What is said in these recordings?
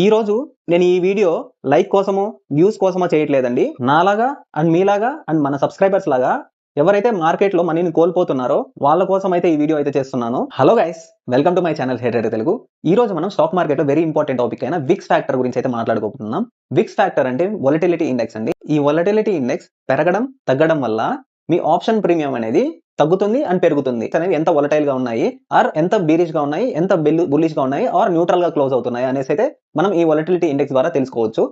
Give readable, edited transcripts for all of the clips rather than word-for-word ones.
ఈ రోజు నేను ఈ వీడియో లైక్ కోసమో వ్యూస్ కోసమో చేయట్లేదండి. నాలాగా అండ్ మీలాగా అండ్ మన సబ్స్క్రైబర్స్ లాగా ఎవరైతే మార్కెట్ లో మనీని కోల్పోతున్నారో వాళ్ళ కోసం అయితే ఈ వీడియో అయితే చేస్తున్నాను. Hello guys, welcome to my channel hair Telugu. ఈ రోజు మనం స్టాక్ మార్కెట్ లో వెరీ ఇంపార్టెంట్ టాపిక్ అయిన విక్స్ ఫ్యాక్టర్ గురించి అయితే మాట్లాడుకుంటున్నాం. విక్స్ ఫ్యాక్టర్ అంటే వొలటిలిటీ ఇండెక్స్ అండి. ఈ వొలటిలిటీ ఇండెక్స్ పెరగడం తగ్గడం వల్ల మీ ఆప్షన్ ప్రీమియం అనేది తగ్గుతుంది అండ్ పెరుగుతుంది అనేవి ఎంత వొలటైల్ గా ఉన్నాయి, ఆర్ ఎంత బీరిష్ గా ఉన్నాయి, ఎంత బుల్లిష్ గా ఉన్నాయి, ఆర్ న్యూట్రల్ గా క్లోజ్ అవుతున్నాయి అనేసి అయితే మనం ఈ వొలటిలిటీ ఇండెక్స్ ద్వారా తెలుసుకోవచ్చు.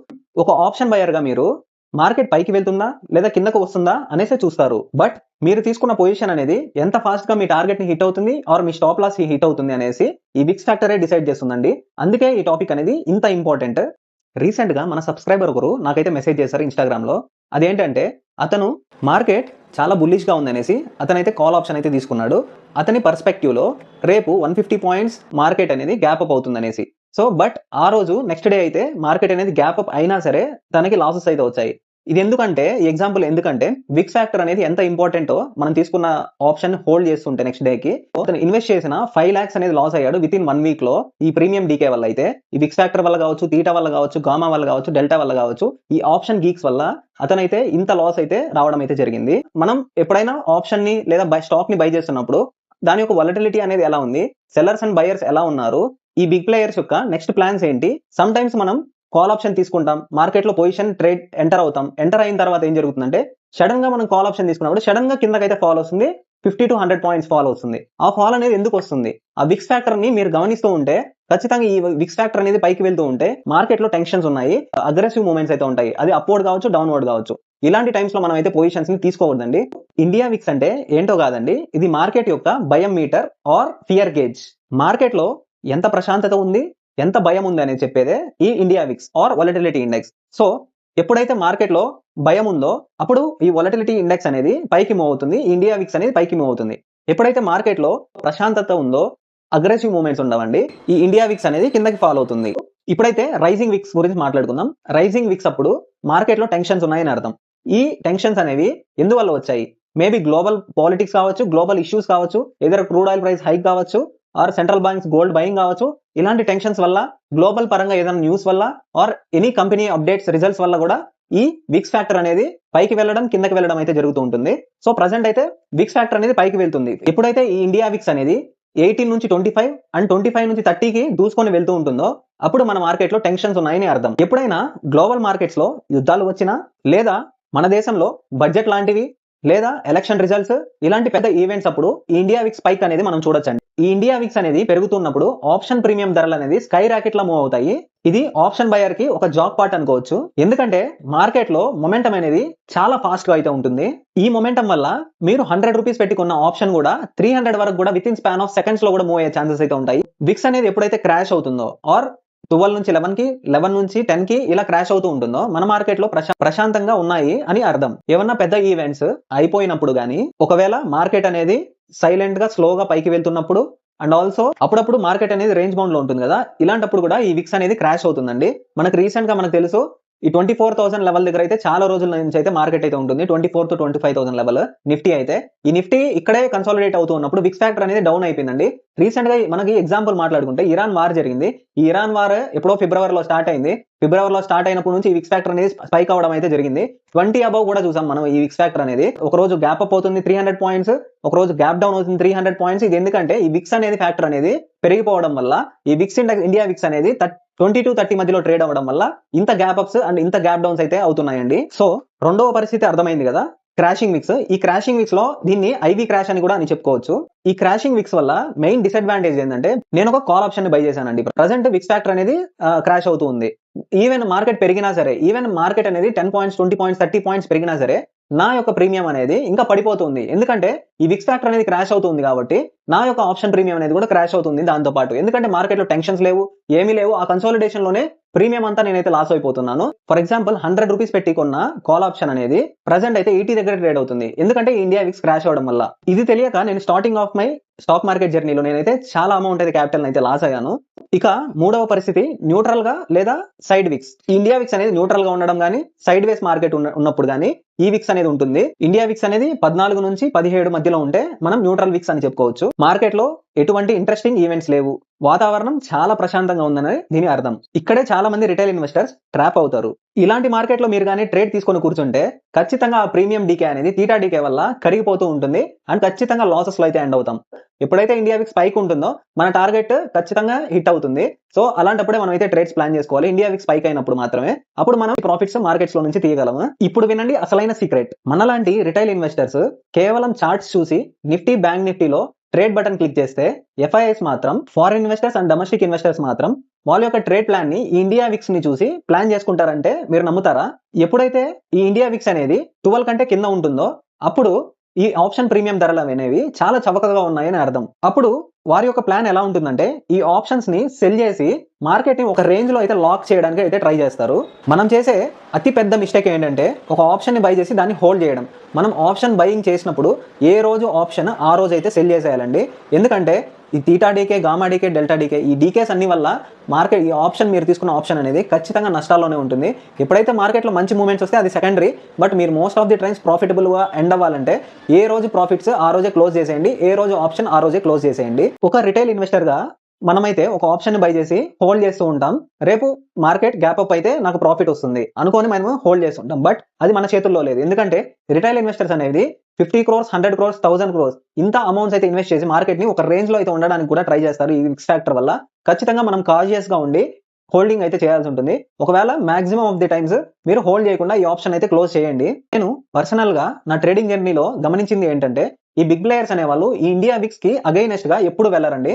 ఒక ఆప్షన్ బయర్ గా మీరు మార్కెట్ పైకి వెళ్తుందా లేదా కిందకు వస్తుందా అనేసి చూస్తారు. బట్ మీరు తీసుకున్న పొజిషన్ అనేది ఎంత ఫాస్ట్ గా మీ టార్గెట్ ని హిట్ అవుతుంది ఆర్ మీ స్టాప్ లాస్ హిట్ అవుతుంది అనేసి ఈ విక్స్ ఫ్యాక్టరే డిసైడ్ చేస్తుందండి. అందుకే ఈ టాపిక్ అనేది ఇంత ఇంపార్టెంట్. రీసెంట్ గా మన సబ్స్క్రైబర్ ఒకరు నాకైతే మెసేజ్ చేశారు ఇన్స్టాగ్రామ్ లో. అదేంటంటే అతను మార్కెట్ చాలా బుల్లిష్ గా ఉందనేసి అతనైతే కాల్ ఆప్షన్ అయితే తీసుకున్నాడు. అతని పర్స్పెక్టివ్ లో రేపు 150 పాయింట్స్ మార్కెట్ అనేది గ్యాప్ అప్ అవుతుంది అనేసి. సో బట్ ఆ రోజు నెక్స్ట్ డే అయితే మార్కెట్ అనేది గ్యాప్ అప్ అయినా సరే తనకి లాసెస్ అయితే వచ్చాయి. ఇది ఎందుకంటే ఎగ్జాంపుల్ ఎందుకంటే విక్స్ ఫ్యాక్టర్ అనేది ఎంత ఇంపార్టెంటో మనం తీసుకున్న ఆప్షన్ హోల్డ్ చేస్తుంటే నెక్స్ట్ డే కి అతను ఇన్వెస్ట్ చేసిన 5 lakhs అనేది లాస్ అయ్యాడు విత్ ఇన్ 1 week లో. ఈ ప్రీమియం డీకే వల్ల అయితే ఈ విక్స్ ఫ్యాక్టర్ వల్ల కావచ్చు, తీటా వల్ల కావచ్చు, గామా వల్ల కావచ్చు, డెల్టా వల్ల కావచ్చు, ఈ ఆప్షన్ గీక్స్ వల్ల అతనైతే ఇంత లాస్ అయితే రావడం అయితే జరిగింది. మనం ఎప్పుడైనా ఆప్షన్ ని లేదా స్టాక్ ని బై చేస్తున్నప్పుడు దాని యొక్క వొలటిలిటీ అనేది ఎలా ఉంది, సెల్లర్స్ అండ్ బయర్స్ ఎలా ఉన్నారు, ఈ బిగ్ ప్లేయర్స్ యొక్క నెక్స్ట్ ప్లాన్స్ ఏంటి. సమ్ టైమ్స్ మనం కాల్ ఆప్షన్ తీసుకుంటాం, మార్కెట్ లో పొజిషన్ ట్రేడ్ ఎంటర్ అవుతాం. ఎంటర్ అయిన తర్వాత ఏం జరుగుతుందంటే సడన్ గా మనం కాల్ ఆప్షన్ తీసుకున్నప్పుడు సడన్ గా కిందకైతే ఫాల్ వస్తుంది, 50 to 100 పాయింట్స్ ఫాల్ వస్తుంది. ఆ ఫాల్ అనేది ఎందుకు వస్తుంది, ఆ విక్స్ ఫ్యాక్టర్ ని మీరు గమనిస్తూ ఉంటే ఖచ్చితంగా ఈ విక్స్ ఫ్యాక్టర్ అనేది పైకి వెళ్తూ ఉంటే మార్కెట్ లో టెన్షన్స్ ఉన్నాయి, అగ్రెసివ్ మూవ్మెంట్స్ అయితే ఉంటాయి. అది అప్వర్డ్ కావచ్చు, డౌన్వర్డ్ కావచ్చు. ఇలాంటి టైమ్స్ లో మనం అయితే పొజిషన్స్ ని తీసుకోవద్దండి. ఇండియా విక్స్ అంటే ఏంటో కాదండి, ఇది మార్కెట్ యొక్క భయం meter or fear gauge. Market లో ఎంత ప్రశాంతత ఉంది, ఎంత భయం ఉంది అనేది చెప్పేదే ఈ India VIX or volatility index. So ఎప్పుడైతే మార్కెట్ లో భయం ఉందో అప్పుడు ఈ వొలటిలిటీ ఇండెక్స్ అనేది పైకి మూవ్ అవుతుంది, ఇండియా విక్స్ అనేది పైకి మూవ్ అవుతుంది. ఎప్పుడైతే మార్కెట్ లో ప్రశాంతత ఉందో, అగ్రెసివ్ మూవ్మెంట్స్ ఉండవండి, ఈ ఇండియా విక్స్ అనేది కిందకి ఫాల్ అవుతుంది. ఇప్పుడైతే రైజింగ్ విక్స్ గురించి మాట్లాడుకుందాం. రైజింగ్ విక్స్ అప్పుడు మార్కెట్ లో టెన్షన్స్ ఉన్నాయని అర్థం. ఈ టెన్షన్స్ అనేవి ఎందువల్ల వచ్చాయి, మేబీ గ్లోబల్ పాలిటిక్స్ కావచ్చు, గ్లోబల్ ఇష్యూస్ కావచ్చు, ఏదైనా క్రూడ్ ఆయిల్ ప్రైస్ హైక్ కావచ్చు, or central banks gold buying కావచ్చు. ఇలాంటి టెన్షన్స్ వల్ల, గ్లోబల్ పరంగా ఏదైనా న్యూస్ వల్ల, or any company updates results వల్ల కూడా ఈ విక్స్ ఫ్యాక్టర్ అనేది పైకి వెళ్ళడం కిందకి వెళ్ళడం అయితే జరుగుతూ ఉంటుంది. సో ప్రజెంట్ అయితే విక్స్ ఫ్యాక్టర్ అనేది పైకి వెళ్తుంది. ఎప్పుడైతే ఈ ఇండియా విక్స్ అనేది 18 నుంచి 25 అండ్ 25 నుంచి 30కి దూసుకొని వెళ్తూ ఉంటుందో అప్పుడు మన మార్కెట్ లో టెన్షన్స్ ఉన్నాయని అర్థం. ఎప్పుడైనా గ్లోబల్ మార్కెట్స్ లో యుద్ధాలు వచ్చినా, లేదా మన దేశంలో బడ్జెట్ లాంటివి, లేదా ఎలక్షన్ రిజల్ట్స్, ఇలాంటి పెద్ద ఈవెంట్స్ అప్పుడు ఈ ఇండియా విక్స్ స్పైక్ అనేది మనం చూడొచ్చండి. ఈ ఇండియా విక్స్ అనేది పెరుగుతున్నప్పుడు ఆప్షన్ ప్రీమియం ధరలు అనేది స్కై రాకెట్ లా మూవ్ అవుతాయి. ఇది ఆప్షన్ బయర్ కి ఒక జాక్ పార్ట్ అనుకోవచ్చు. ఎందుకంటే మార్కెట్ లో మొమెంటం అనేది చాలా ఫాస్ట్ గా అయితే ఉంటుంది. ఈ మొమెంటం వల్ల మీరు 100 రూపీస్ పెట్టుకున్న ఆప్షన్ కూడా 300 వరకు కూడా with in span of seconds లో కూడా మూవ్ అయ్యే ఛాన్సెస్ అయితే ఉంటాయి. విక్స్ అనేది ఎప్పుడైతే క్రాష్ అవుతుందో ఆర్ 12 నుంచి 11కి, 11 నుంచి 10కి ఇలా క్రాష్ అవుతూ ఉంటుందో మన మార్కెట్ లో ప్రశాంతంగా ఉన్నాయి అని అర్థం. ఏమన్నా పెద్ద ఈవెంట్స్ అయిపోయినప్పుడు గానీ, ఒకవేళ మార్కెట్ అనేది సైలెంట్ గా స్లోగా పైకి వెళ్తున్నప్పుడు, అండ్ ఆల్సో అప్పుడప్పుడు మార్కెట్ అనేది రేంజ్ బౌండ్ లో ఉంటుంది కదా, ఇలాంటప్పుడు కూడా ఈ విక్స్ అనేది క్రాష్ అవుతుందండి. మనకు రీసెంట్ గా మనకు తెలుసు ఈ 24,000 లెవెల్ దగ్గర అయితే చాలా రోజుల నుంచి అయితే మార్కెట్ అయితే ఉంటుంది. 24 to 25,000 లెవెల్ నిఫ్టీ అయితే. ఈ నిఫ్టీ ఇక్కడే కన్సాలిడేట్ అవుతూ ఉన్నప్పుడు విక్స్ ఫ్యాక్టర్ అనేది డౌన్ అయిపోయిందండి. రీసెంట్ గా మనకి ఎగ్జాంపుల్ మాట్లాడుకుంటే ఇరాన్ వార్ జరిగింది. ఈ ఇరాన్ వార్ ఎప్పుడో ఫిబ్రవరిలో స్టార్ట్ అయింది. ఫిబ్రవరిలో స్టార్ట్ అయినప్పటి నుంచి ఈ విక్స్ ఫ్యాక్టర్ అనేది స్పైక్ అవడం అయితే జరిగింది. 20 అబౌవ్ కూడా చూసాం మనం ఈ విక్స్ ఫ్యాక్టర్ అనేది. ఒక రోజు గ్యాప్ అప్ అవుతుంది 300 పాయింట్స్, ఒక రోజు గ్యాప్ డౌన్ అవుతుంది 300 పాయింట్స్. ఇది ఎందుకంటే ఈ విక్స్ అనేది ఫ్యాక్టర్ అనేది పెరిగిపోవడం వల్ల ఈ విక్స్ ఇండియా విక్స్ అనేది 20 to 30 మధ్యలో ట్రేడ్ అవ్వడం వల్ల ఇంత గ్యాప్ అప్స్ అండ్ ఇంత గ్యాప్ డౌన్స్ అయితే అవుతున్నాయండి. సో రెండవ పరిస్థితి అర్థమైంది కదా, క్రాషింగ్ విక్స్. ఈ క్రాషింగ్ విక్స్ లో దీన్ని ఐవీ క్రాష్ అని కూడా చెప్పుకోవచ్చు. ఈ క్రాషింగ్ విక్స్ వల్ల మెయిన్ డిసడ్వాంటేజ్ ఏంటంటే నేను ఒక కాల్ ఆప్షన్ ని బై చేశానండి. ప్రజెంట్ విక్స్ ఫ్యాక్టర్ అనేది క్రాష్ అవుతూ ఉంది. ఈవెన్ మార్కెట్ పెరిగినా సరే, ఈవెన్ మార్కెట్ అనేది 10 పాయింట్స్, 20 పాయింట్స్, 30 పాయింట్స్ పెరిగినా సరే నా యొక్క ప్రీమియం అనేది ఇంకా పడిపోతుంది. ఎందుకంటే ఈ విక్స్ ఫ్యాక్టర్ అనేది క్రాష్ అవుతుంది కాబట్టి నా యొక్క ఆప్షన్ ప్రీమియం అనేది కూడా క్రాష్ అవుతుంది దాంతో పాటు. ఎందుకంటే మార్కెట్ లో టెన్షన్స్ లేవు, ఏమీ లేవు. ఆ కన్సాలిడేషన్ లోనే ప్రీమియం అంతా నేనైతే లాస్ అయిపోతున్నాను. ఫర్ ఎగ్జాంపుల్ 100 రూపీస్ పెట్టి కొన్న కాల్ ఆప్షన్ అనేది ప్రజెంట్ అయితే 80 దగ్గర ట్రేడ్ అవుతుంది. ఎందుకంటే ఇండియా విక్స్ క్రాష్ అవడం వల్ల. ఇది తెలియక నేను starting of my stock market జర్నీలో నేనైతే చాలా అమౌంట్ అయితే క్యాపిటల్ అయితే లాస్ అయ్యాను. ఇక మూడవ పరిస్థితి న్యూట్రల్ గా లేదా సైడ్ విక్స్. ఇండియా విక్స్ అనేది న్యూట్రల్ గా ఉండడం గానీ, సైడ్ వేస్ మార్కెట్ ఉన్నప్పుడు గానీ ఈ విక్స్ అనేది ఉంటుంది. ఇండియా విక్స్ అనేది 14 నుంచి 17 మధ్యలో ఉంటే మనం న్యూట్రల్ విక్స్ అని చెప్పుకోవచ్చు. మార్కెట్ లో ఎటువంటి ఇంట్రెస్టింగ్ ఈవెంట్స్ లేవు, వాతావరణం చాలా ప్రశాంతంగా ఉందని దీని అర్థం. ఇక్కడే చాలా మంది రిటైల్ ఇన్వెస్టర్స్ ట్రాప్ అవుతారు. ఇలాంటి మార్కెట్ లో మీరు కానీ ట్రేడ్ తీసుకొని కూర్చుంటే ఖచ్చితంగా ఆ ప్రీమియం డీకే అనేది తీటా డీకే వల్ల కరిగిపోతూ ఉంటుంది అండ్ ఖచ్చితంగా లాసెస్ లో అయితే ఎండ్ అవుతాం. ఎప్పుడైతే ఇండియా విక్స్ పైకి ఉంటుందో మన టార్గెట్ ఖచ్చితంగా హిట్ అవుతుంది. సో అలాంటప్పుడే మనం అయితే ట్రేడ్స్ ప్లాన్ చేసుకోవాలి. ఇండియా విక్స్ పైకి అయినప్పుడు మాత్రమే అప్పుడు మనం ప్రాఫిట్స్ మార్కెట్స్ లో నుంచి తీయగలము. ఇప్పుడు వినండి అసలైన సీక్రెట్. మనలాంటి రిటైల్ ఇన్వెస్టర్స్ కేవలం చార్ట్స్ చూసి నిఫ్టీ బ్యాంక్ నిఫ్టీలో ట్రేడ్ బటన్ క్లిక్ చేస్తే ఎఫ్ఐఎస్ మాత్రం foreign investors and domestic investors మాత్రం వాళ్ళ యొక్క ట్రేడ్ ప్లాన్ ని ఈ ఇండియా విక్స్ ని చూసి ప్లాన్ చేసుకుంటారంటే మీరు నమ్ముతారా? ఎప్పుడైతే ఈ ఇండియా విక్స్ అనేది 12 కంటే కింద ఉంటుందో అప్పుడు ఈ ఆప్షన్ ప్రీమియం ధరలు అనేవి చాలా చవకగా ఉన్నాయని అర్థం. అప్పుడు వారి యొక్క ప్లాన్ ఎలా ఉంటుందంటే ఈ ఆప్షన్స్ ని సెల్ చేసి మార్కెట్ ని ఒక రేంజ్ లో అయితే లాక్ చేయడానికి అయితే ట్రై చేస్తారు. మనం చేసే అతి పెద్ద మిస్టేక్ ఏంటంటే ఒక ఆప్షన్ ని బై చేసి దాన్ని హోల్డ్ చేయడం. మనం ఆప్షన్ బయింగ్ చేసినప్పుడు ఏ రోజు ఆప్షన్ ఆ రోజు అయితే సెల్ చేసేయాలండి. ఎందుకంటే ఈ theta decay, gamma decay, delta decay ఈ డీకేస్ అన్ని వల్ల మార్కెట్ ఈ ఆప్షన్ మీరు తీసుకున్న ఆప్షన్ అనేది ఖచ్చితంగా నష్టాల్లోనే ఉంటుంది. ఎప్పుడైతే మార్కెట్లో మంచి మూమెంట్స్ వస్తే అది సెకండరీ, బట్ మీరు మోస్ట్ ఆఫ్ ది టైమ్స్ ప్రాఫిటబుల్గా ఎండ్ అవ్వాలంటే ఏ రోజు ప్రాఫిట్స్ ఆ రోజే క్లోజ్ చేసేయండి, ఏ రోజు ఆప్షన్ ఆ రోజే క్లోజ్ చేసేయండి. ఒక రిటైల్ ఇన్వెస్టర్గా మనమైతే ఒక ఆప్షన్ ని బై చేసి హోల్డ్ చేస్తూ ఉంటాం. రేపు మార్కెట్ గ్యాప్ అప్ అయితే నాకు ప్రాఫిట్ వస్తుంది అనుకొని మనం హోల్డ్ చేస్తుంటాం. బట్ అది మన చేతుల్లో లేదు. ఎందుకంటే రిటైల్ ఇన్వెస్టర్స్ అనేది 50 crores, 100 crores, 1000 crores ఇంత అమౌంట్స్ అయితే ఇన్వెస్ట్ చేసి మార్కెట్ ని ఒక రేంజ్ లో అయితే ఉండడానికి కూడా ట్రై చేస్తారు. ఈ విక్స్ ఫ్యాక్టర్ వల్ల ఖచ్చితంగా మనం కాన్షియస్ గా ఉండి హోల్డింగ్ అయితే చేయాల్సి ఉంటుంది. ఒకవేళ మాక్సిమం ఆఫ్ ది టైమ్స్ మీరు హోల్డ్ చేయకుండా ఈ ఆప్షన్ అయితే క్లోజ్ చేయండి. నేను పర్సనల్ గా నా ట్రేడింగ్ జర్నీలో గమనించింది ఏంటంటే ఈ బిగ్ ప్లేయర్స్ అనే వాళ్ళు ఈ ఇండియా విక్స్ కి అగైనెస్ట్ గా ఎప్పుడు వెళ్ళరండి.